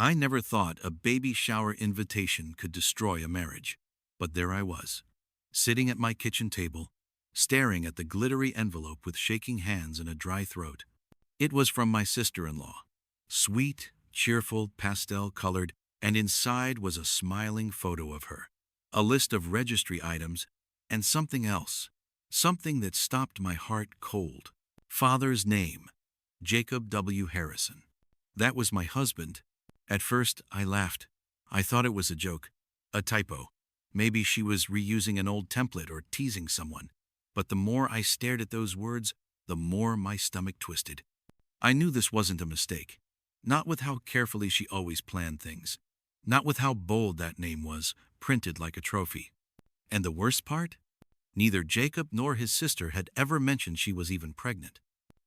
I never thought a baby shower invitation could destroy a marriage. But there I was, sitting at my kitchen table, staring at the glittery envelope with shaking hands and a dry throat. It was from my sister-in-law. Sweet, cheerful, pastel-colored, and inside was a smiling photo of her, a list of registry items, and something else, something that stopped my heart cold. Father's name, Jacob W. Harrison. That was my husband. At first, I laughed. I thought it was a joke, a typo. Maybe she was reusing an old template or teasing someone. But the more I stared at those words, the more my stomach twisted. I knew this wasn't a mistake. Not with how carefully she always planned things. Not with how bold that name was, printed like a trophy. And the worst part? Neither Jacob nor his sister had ever mentioned she was even pregnant.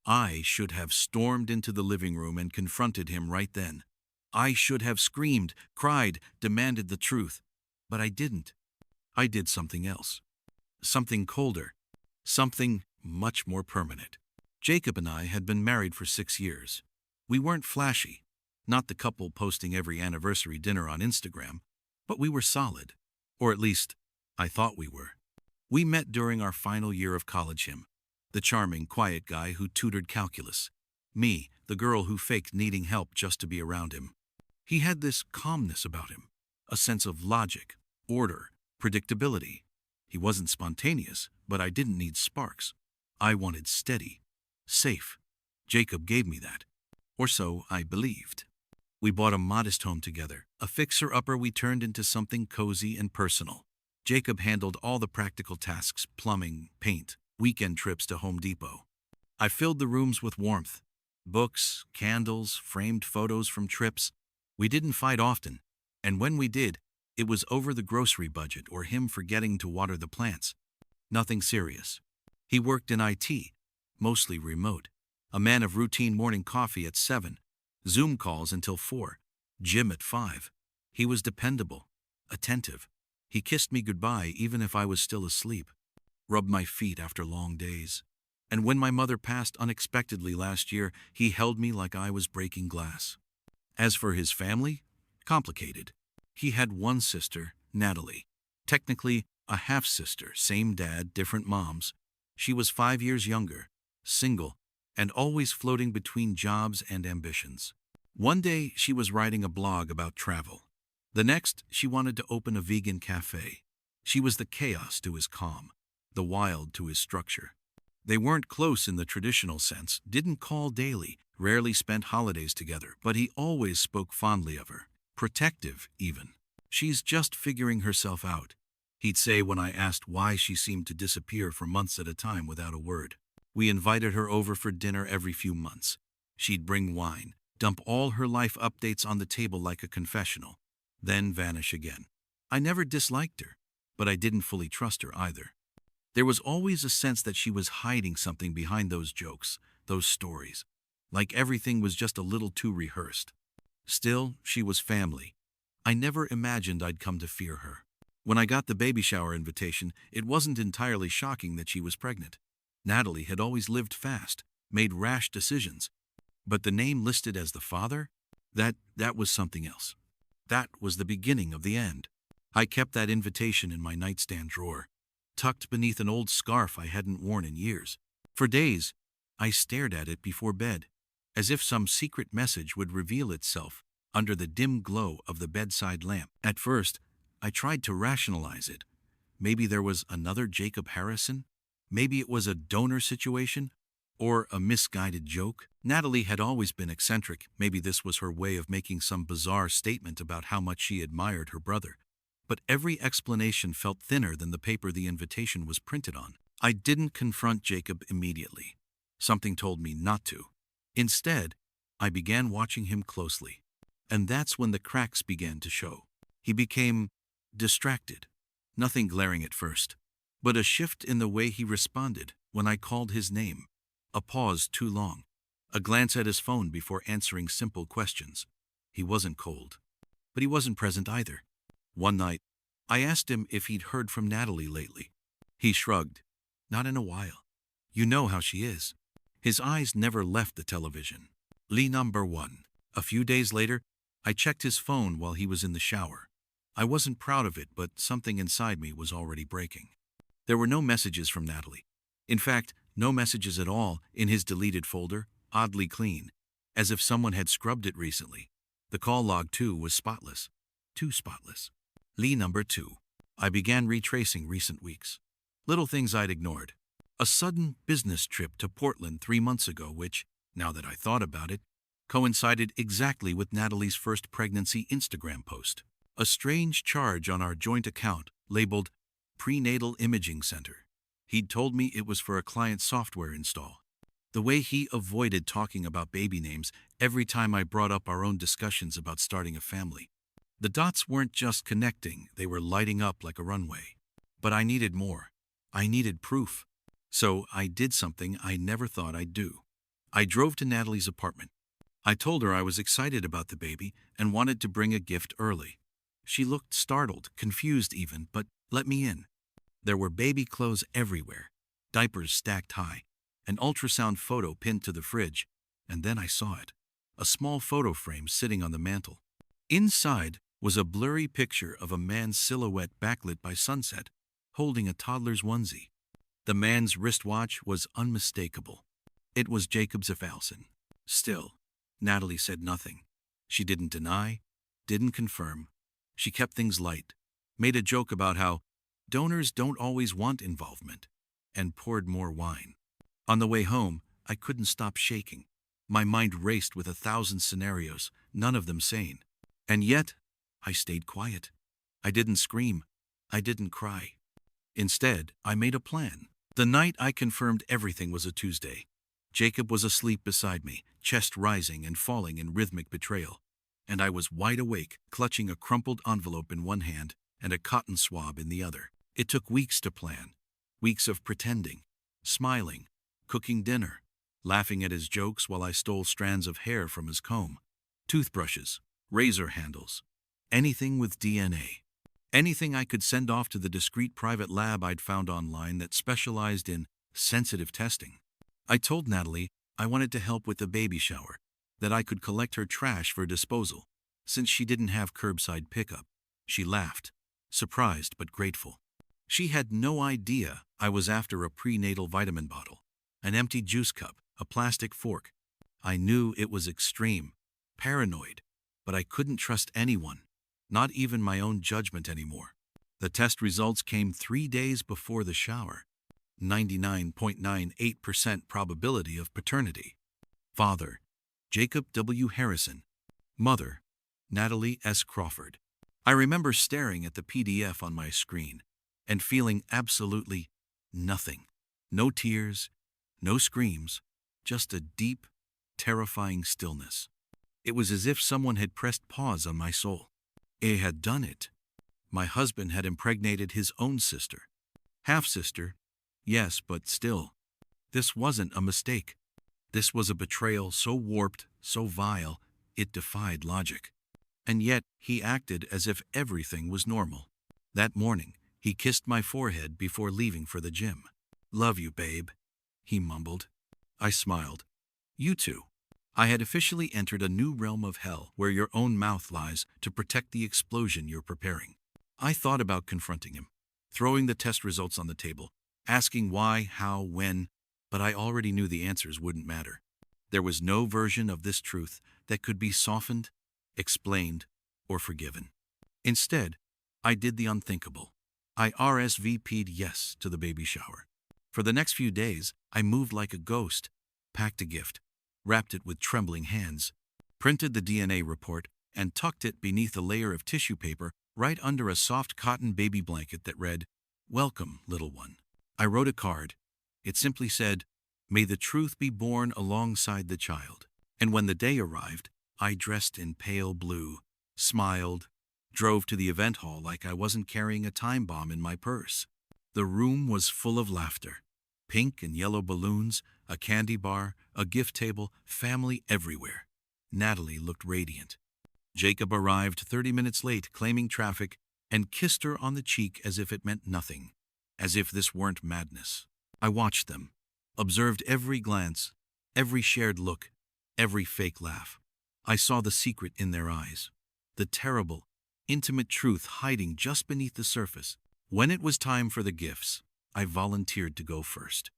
I should have stormed into the living room and confronted him right then. I should have screamed, cried, demanded the truth. But I didn't. I did something else. Something colder. Something much more permanent. Jacob and I had been married for 6 years. We weren't flashy, not the couple posting every anniversary dinner on Instagram, but we were solid. Or at least, I thought we were. We met during our final year of college. Him, the charming, quiet guy who tutored calculus. Me, the girl who faked needing help just to be around him. He had this calmness about him, a sense of logic, order, predictability. He wasn't spontaneous, but I didn't need sparks. I wanted steady, safe. Jacob gave me that. Or so I believed. We bought a modest home together, a fixer-upper we turned into something cozy and personal. Jacob handled all the practical tasks, plumbing, paint, weekend trips to Home Depot. I filled the rooms with warmth, books, candles, framed photos from trips. We didn't fight often, and when we did, it was over the grocery budget or him forgetting to water the plants. Nothing serious. He worked in IT, mostly remote. A man of routine morning coffee at 7, Zoom calls until 4, gym at 5. He was dependable, attentive. He kissed me goodbye even if I was still asleep, rubbed my feet after long days. And when my mother passed unexpectedly last year, he held me like I was breaking glass. As for his family, complicated. He had one sister, Natalie. Technically, a half-sister, same dad, different moms. She was 5 years younger, single, and always floating between jobs and ambitions. One day, she was writing a blog about travel. The next, she wanted to open a vegan cafe. She was the chaos to his calm, the wild to his structure. They weren't close in the traditional sense, didn't call daily, rarely spent holidays together, but he always spoke fondly of her, protective even. She's just figuring herself out, he'd say when I asked why she seemed to disappear for months at a time without a word. We invited her over for dinner every few months. She'd bring wine, dump all her life updates on the table like a confessional, then vanish again. I never disliked her, but I didn't fully trust her either. There was always a sense that she was hiding something behind those jokes, those stories, like everything was just a little too rehearsed. Still, she was family. I never imagined I'd come to fear her. When I got the baby shower invitation, it wasn't entirely shocking that she was pregnant. Natalie had always lived fast, made rash decisions. But the name listed as the father? That was something else. That was the beginning of the end. I kept that invitation in my nightstand drawer, tucked beneath an old scarf I hadn't worn in years. For days, I stared at it before bed, as if some secret message would reveal itself under the dim glow of the bedside lamp. At first, I tried to rationalize it. Maybe there was another Jacob Harrison? Maybe it was a donor situation? Or a misguided joke? Natalie had always been eccentric. Maybe this was her way of making some bizarre statement about how much she admired her brother. But every explanation felt thinner than the paper the invitation was printed on. I didn't confront Jacob immediately. Something told me not to. Instead, I began watching him closely. And that's when the cracks began to show. He became distracted. Nothing glaring at first, but a shift in the way he responded when I called his name. A pause too long. A glance at his phone before answering simple questions. He wasn't cold, but he wasn't present either. One night, I asked him if he'd heard from Natalie lately. He shrugged. Not in a while. You know how she is. His eyes never left the television. Lee number 1. A few days later, I checked his phone while he was in the shower. I wasn't proud of it, but something inside me was already breaking. There were no messages from Natalie. In fact, no messages at all in his deleted folder, oddly clean, as if someone had scrubbed it recently. The call log, too, was spotless. Too spotless. Lee number 2. I began retracing recent weeks. Little things I'd ignored. A sudden business trip to Portland 3 months ago, which, now that I thought about it, coincided exactly with Natalie's first pregnancy Instagram post. A strange charge on our joint account labeled Prenatal Imaging Center. He'd told me it was for a client software install. The way he avoided talking about baby names every time I brought up our own discussions about starting a family. The dots weren't just connecting, they were lighting up like a runway. But I needed more. I needed proof. So I did something I never thought I'd do. I drove to Natalie's apartment. I told her I was excited about the baby and wanted to bring a gift early. She looked startled, confused even, but let me in. There were baby clothes everywhere, diapers stacked high, an ultrasound photo pinned to the fridge, and then I saw it. A small photo frame sitting on the mantel. Inside was a blurry picture of a man's silhouette backlit by sunset, holding a toddler's onesie. The man's wristwatch was unmistakable. It was Jacob's Ifalson. Still, Natalie said nothing. She didn't deny, didn't confirm. She kept things light, made a joke about how donors don't always want involvement, and poured more wine. On the way home, I couldn't stop shaking. My mind raced with 1,000 scenarios, none of them sane. And yet, I stayed quiet. I didn't scream. I didn't cry. Instead, I made a plan. The night I confirmed everything was a Tuesday. Jacob was asleep beside me, chest rising and falling in rhythmic betrayal. And I was wide awake, clutching a crumpled envelope in one hand and a cotton swab in the other. It took weeks to plan. Weeks of pretending, smiling, cooking dinner, laughing at his jokes while I stole strands of hair from his comb. Toothbrushes, razor handles, anything with DNA. Anything I could send off to the discreet private lab I'd found online that specialized in sensitive testing. I told Natalie I wanted to help with the baby shower, that I could collect her trash for disposal, since she didn't have curbside pickup. She laughed, surprised but grateful. She had no idea I was after a prenatal vitamin bottle, an empty juice cup, a plastic fork. I knew it was extreme, paranoid, but I couldn't trust anyone, not even my own judgment anymore. The test results came 3 days before the shower. 99.98% probability of paternity. Father, Jacob W. Harrison. Mother, Natalie S. Crawford. I remember staring at the PDF on my screen and feeling absolutely nothing. No tears, no screams, just a deep, terrifying stillness. It was as if someone had pressed pause on my soul. It had done it. My husband had impregnated his own sister. Half-sister, yes, but still. This wasn't a mistake. This was a betrayal so warped, so vile, it defied logic. And yet, he acted as if everything was normal. That morning, he kissed my forehead before leaving for the gym. "Love you, babe," he mumbled. I smiled. "You too." I had officially entered a new realm of hell where your own mouth lies to protect the explosion you're preparing. I thought about confronting him, throwing the test results on the table, asking why, how, when, but I already knew the answers wouldn't matter. There was no version of this truth that could be softened, explained, or forgiven. Instead, I did the unthinkable. I RSVP'd yes to the baby shower. For the next few days, I moved like a ghost, packed a gift, wrapped it with trembling hands, printed the DNA report, and tucked it beneath a layer of tissue paper right under a soft cotton baby blanket that read, "Welcome, little one." I wrote a card. It simply said, "May the truth be born alongside the child." And when the day arrived, I dressed in pale blue, smiled, drove to the event hall like I wasn't carrying a time bomb in my purse. The room was full of laughter. Pink and yellow balloons, a candy bar, a gift table, family everywhere. Natalie looked radiant. Jacob arrived 30 minutes late, claiming traffic, and kissed her on the cheek as if it meant nothing, as if this weren't madness. I watched them, observed every glance, every shared look, every fake laugh. I saw the secret in their eyes. the terrible, intimate truth hiding just beneath the surface. When it was time for the gifts, I volunteered to go first.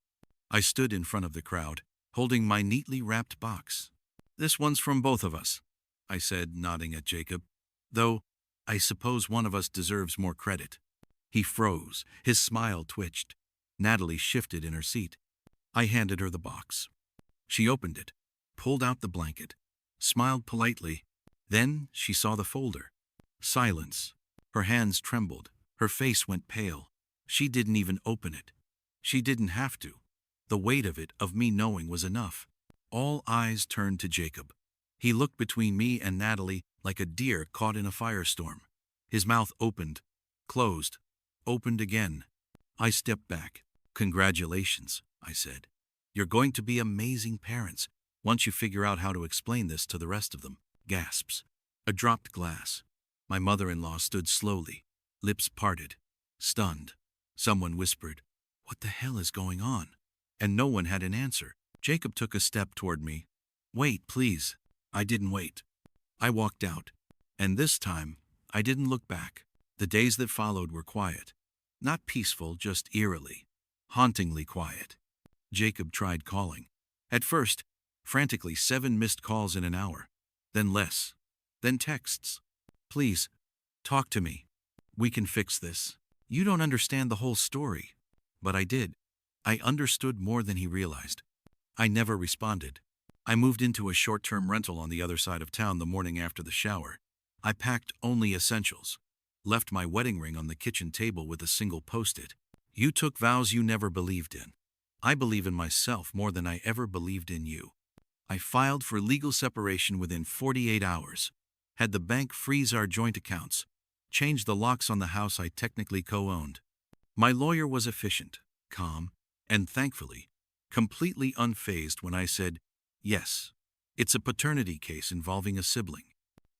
I stood in front of the crowd, holding my neatly wrapped box. "This one's from both of us," I said, nodding at Jacob. "Though, I suppose one of us deserves more credit." He froze, his smile twitched. Natalie shifted in her seat. I handed her the box. She opened it, pulled out the blanket, smiled politely. Then she saw the folder. Silence. Her hands trembled. Her face went pale. She didn't even open it. She didn't have to. The weight of it, of me knowing, was enough. All eyes turned to Jacob. He looked between me and Natalie like a deer caught in a firestorm. His mouth opened, closed, opened again. I stepped back. "Congratulations," I said. "You're going to be amazing parents once you figure out how to explain this to the rest of them." Gasps. A dropped glass. My mother-in-law stood slowly, lips parted, stunned. Someone whispered, "What the hell is going on?" And no one had an answer. Jacob took a step toward me. "Wait, please." I didn't wait. I walked out. And this time, I didn't look back. The days that followed were quiet. Not peaceful, just eerily, hauntingly quiet. Jacob tried calling. At first, frantically, 7 missed calls in an hour. Then less. Then texts. "Please, talk to me. We can fix this." "You don't understand the whole story." But I did. I understood more than he realized. I never responded. I moved into a short-term rental on the other side of town the morning after the shower. I packed only essentials. Left my wedding ring on the kitchen table with a single post-it. "You took vows you never believed in. I believe in myself more than I ever believed in you." I filed for legal separation within 48 hours. Had the bank freeze our joint accounts. Changed the locks on the house I technically co-owned. My lawyer was efficient, calm, and thankfully, completely unfazed when I said, "Yes, it's a paternity case involving a sibling."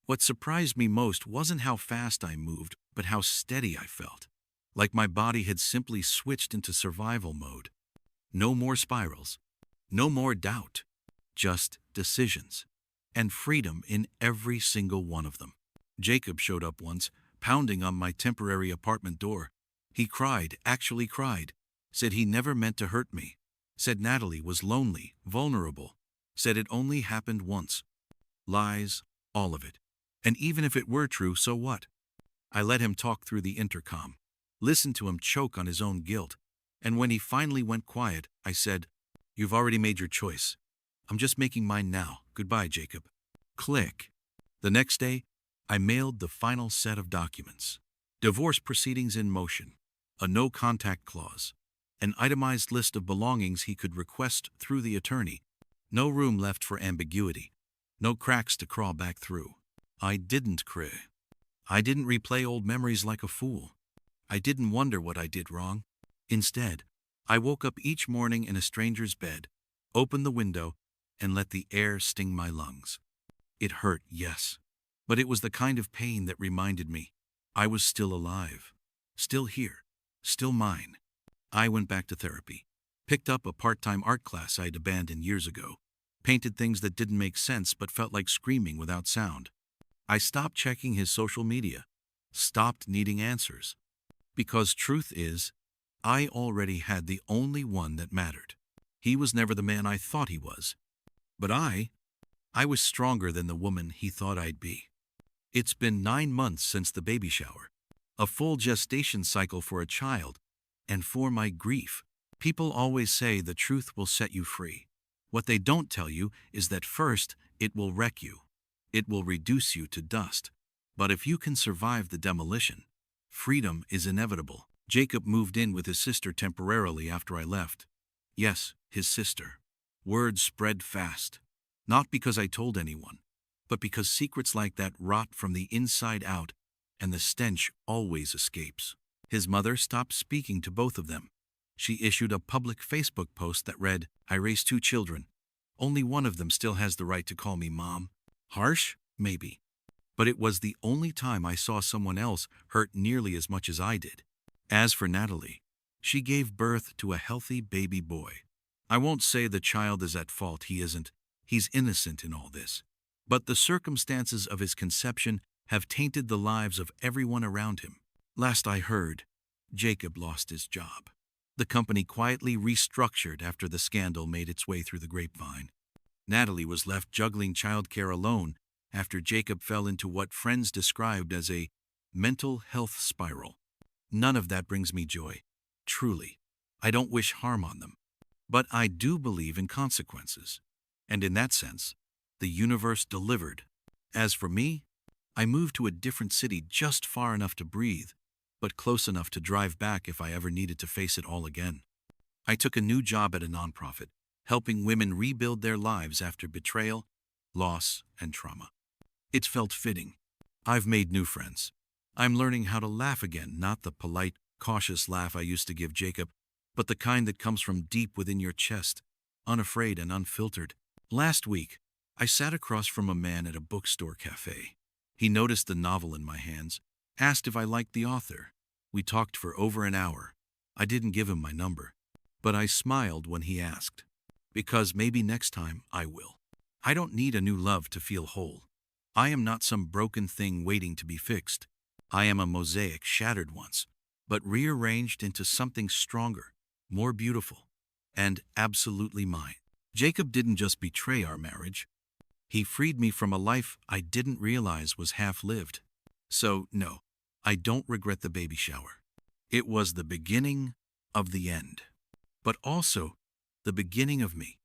What surprised me most wasn't how fast I moved, but how steady I felt. Like my body had simply switched into survival mode. No more spirals. No more doubt. Just decisions. And freedom in every single one of them. Jacob showed up once, pounding on my temporary apartment door. He cried, actually cried. Said he never meant to hurt me. Said Natalie was lonely, vulnerable. Said it only happened once. Lies, all of it. And even if it were true, so what? I let him talk through the intercom. Listened to him choke on his own guilt. And when he finally went quiet, I said, "You've already made your choice. I'm just making mine now. Goodbye, Jacob." Click. The next day, I mailed the final set of documents. Divorce proceedings in motion. A no-contact clause. An itemized list of belongings he could request through the attorney. No room left for ambiguity. No cracks to crawl back through. I didn't cry. I didn't replay old memories like a fool. I didn't wonder what I did wrong. Instead, I woke up each morning in a stranger's bed, opened the window, and let the air sting my lungs. It hurt, yes, but it was the kind of pain that reminded me I was still alive, still here, still mine. I went back to therapy, picked up a part-time art class I'd abandoned years ago, painted things that didn't make sense but felt like screaming without sound. I stopped checking his social media, stopped needing answers. Because truth is, I already had the only one that mattered. He was never the man I thought he was. But I was stronger than the woman he thought I'd be. It's been 9 months since the baby shower. A full gestation cycle for a child. And for my grief, people always say the truth will set you free. What they don't tell you is that first, it will wreck you. It will reduce you to dust. But if you can survive the demolition, freedom is inevitable. Jacob moved in with his sister temporarily after I left. Yes, his sister. Word spread fast. Not because I told anyone, but because secrets like that rot from the inside out, and the stench always escapes. His mother stopped speaking to both of them. She issued a public Facebook post that read, "I raised 2 children. Only one of them still has the right to call me mom." Harsh? Maybe. But it was the only time I saw someone else hurt nearly as much as I did. As for Natalie, she gave birth to a healthy baby boy. I won't say the child is at fault, he isn't. He's innocent in all this. But the circumstances of his conception have tainted the lives of everyone around him. Last I heard, Jacob lost his job. The company quietly restructured after the scandal made its way through the grapevine. Natalie was left juggling childcare alone after Jacob fell into what friends described as a mental health spiral. None of that brings me joy. Truly, I don't wish harm on them. But I do believe in consequences. And in that sense, the universe delivered. As for me, I moved to a different city just far enough to breathe, but close enough to drive back if I ever needed to face it all again. I took a new job at a nonprofit, helping women rebuild their lives after betrayal, loss, and trauma. It felt fitting. I've made new friends. I'm learning how to laugh again, not the polite, cautious laugh I used to give Jacob, but the kind that comes from deep within your chest, unafraid and unfiltered. Last week, I sat across from a man at a bookstore cafe. He noticed the novel in my hands, asked if I liked the author. We talked for over an hour. I didn't give him my number, but I smiled when he asked, because maybe next time I will. I don't need a new love to feel whole. I am not some broken thing waiting to be fixed. I am a mosaic shattered once, but rearranged into something stronger, more beautiful, and absolutely mine. Jacob didn't just betray our marriage. He freed me from a life I didn't realize was half-lived. So, no, I don't regret the baby shower. It was the beginning of the end, but also the beginning of me.